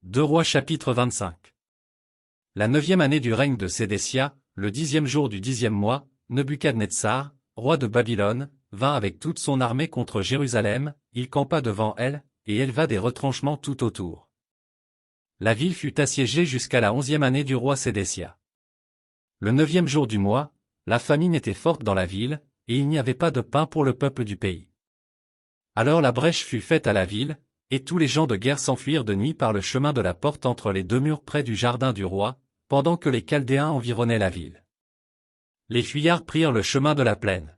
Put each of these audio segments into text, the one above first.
2 Rois chapitre 25. La 9e année du règne de Sédécia, le 10e jour du 10e mois, Nebuchadnezzar, roi de Babylone, vint avec toute son armée contre Jérusalem, il campa devant elle, et éleva des retranchements tout autour. La ville fut assiégée jusqu'à la 11e année du roi Sédécia. Le 9e jour du mois, la famine était forte dans la ville, et il n'y avait pas de pain pour le peuple du pays. Alors la brèche fut faite à la ville, et tous les gens de guerre s'enfuirent de nuit par le chemin de la porte entre les deux murs près du jardin du roi, pendant que les Chaldéens environnaient la ville. Les fuyards prirent le chemin de la plaine.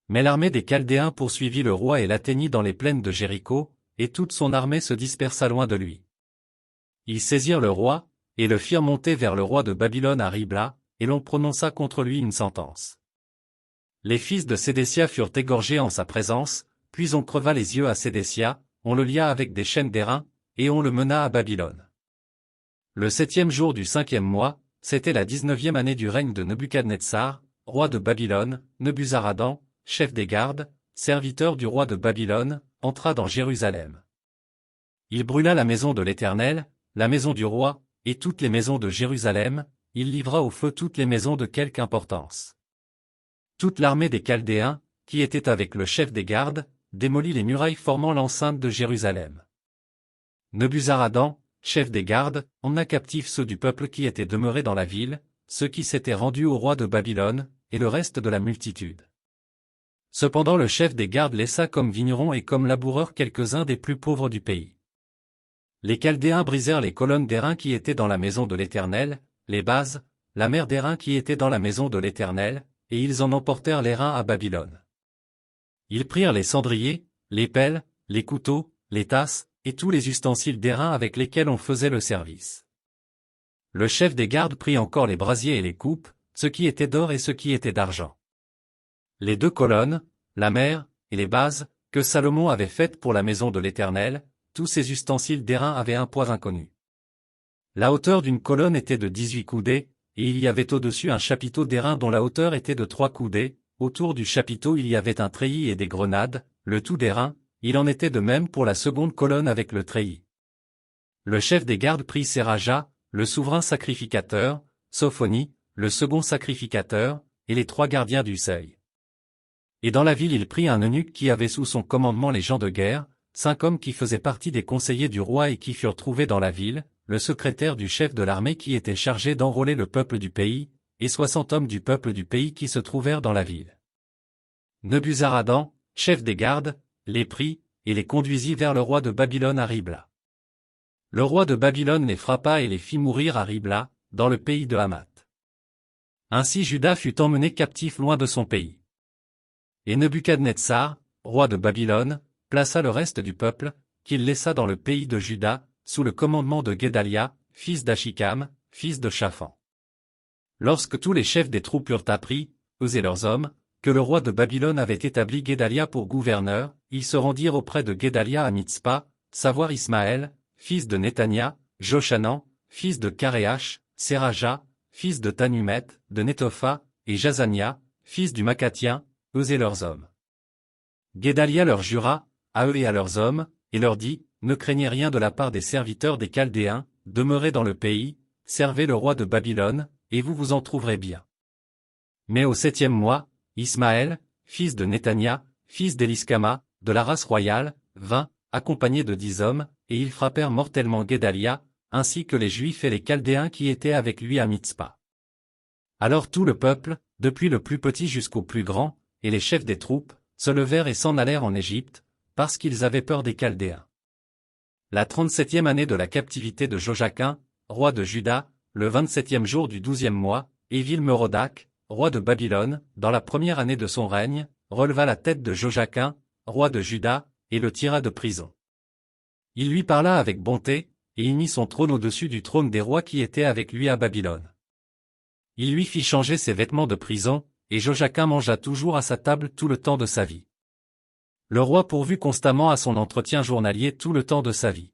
Mais l'armée des Chaldéens poursuivit le roi et l'atteignit dans les plaines de Jéricho, et toute son armée se dispersa loin de lui. Ils saisirent le roi, et le firent monter vers le roi de Babylone à Ribla, et l'on prononça contre lui une sentence. Les fils de Sédécia furent égorgés en sa présence, puis on creva les yeux à Sédécia, on le lia avec des chaînes d'airain, et on le mena à Babylone. Le 7e jour du 5e mois, c'était la 19e année du règne de Nebuchadnezzar, roi de Babylone, Nebuzaradan, chef des gardes, serviteur du roi de Babylone, entra dans Jérusalem. Il brûla la maison de l'Éternel, la maison du roi, et toutes les maisons de Jérusalem, il livra au feu toutes les maisons de quelque importance. Toute l'armée des Chaldéens, qui était avec le chef des gardes, démolit les murailles formant l'enceinte de Jérusalem. Nebuzaradan, chef des gardes, emmena captifs ceux du peuple qui étaient demeurés dans la ville, ceux qui s'étaient rendus au roi de Babylone, et le reste de la multitude. Cependant le chef des gardes laissa comme vignerons et comme laboureurs quelques-uns des plus pauvres du pays. Les Chaldéens brisèrent les colonnes d'airain qui étaient dans la maison de l'Éternel, les bases, la mer d'airain qui était dans la maison de l'Éternel, et ils en emportèrent l'airain à Babylone. Ils prirent les cendriers, les pelles, les couteaux, les tasses, et tous les ustensiles d'airain avec lesquels on faisait le service. Le chef des gardes prit encore les brasiers et les coupes, ce qui était d'or et ce qui était d'argent. Les deux colonnes, la mer, et les bases, que Salomon avait faites pour la maison de l'Éternel, tous ces ustensiles d'airain avaient un poids inconnu. La hauteur d'une colonne était de 18 coudées, et il y avait au-dessus un chapiteau d'airain dont la hauteur était de 3 coudées, autour du chapiteau il y avait un treillis et des grenades, le tout d'airain, il en était de même pour la seconde colonne avec le treillis. Le chef des gardes prit Séraja, le souverain sacrificateur, Sophonie, le second sacrificateur, et les 3 gardiens du seuil. Et dans la ville il prit un eunuque qui avait sous son commandement les gens de guerre, 5 hommes qui faisaient partie des conseillers du roi et qui furent trouvés dans la ville, le secrétaire du chef de l'armée qui était chargé d'enrôler le peuple du pays, et 60 hommes du peuple du pays qui se trouvèrent dans la ville. Nebuzaradan, chef des gardes, les prit, et les conduisit vers le roi de Babylone à Ribla. Le roi de Babylone les frappa et les fit mourir à Ribla, dans le pays de Hamath. Ainsi Juda fut emmené captif loin de son pays. Et Nebuchadnezzar, roi de Babylone, plaça le reste du peuple, qu'il laissa dans le pays de Juda, sous le commandement de Guédalia, fils d'Achikam, fils de Shaphan. Lorsque tous les chefs des troupes eurent appris, eux et leurs hommes, que le roi de Babylone avait établi Guédalia pour gouverneur, ils se rendirent auprès de Guédalia à Mitzpa, savoir Ismaël, fils de Netania, Joshanan, fils de Karéach, Séraja, fils de Tanumet, de Netopha, et Jazania, fils du Macatien, eux et leurs hommes. Guédalia leur jura, à eux et à leurs hommes, et leur dit, ne craignez rien de la part des serviteurs des Chaldéens, demeurez dans le pays, servez le roi de Babylone, et vous vous en trouverez bien. Mais au 7e mois, Ismaël, fils de Netania, fils d'Eliskama, de la race royale, vint, accompagné de 10 hommes, et ils frappèrent mortellement Guédalia, ainsi que les Juifs et les Chaldéens qui étaient avec lui à Mitzpa. Alors tout le peuple, depuis le plus petit jusqu'au plus grand, et les chefs des troupes, se levèrent et s'en allèrent en Égypte, parce qu'ils avaient peur des Chaldéens. La 37e année de la captivité de Joachim, roi de Juda, le 27e jour du 12e mois, Évil-Merodach, roi de Babylone, dans la première année de son règne, releva la tête de Joachim, roi de Juda, et le tira de prison. Il lui parla avec bonté, et il mit son trône au-dessus du trône des rois qui étaient avec lui à Babylone. Il lui fit changer ses vêtements de prison, et Joachim mangea toujours à sa table tout le temps de sa vie. Le roi pourvut constamment à son entretien journalier tout le temps de sa vie.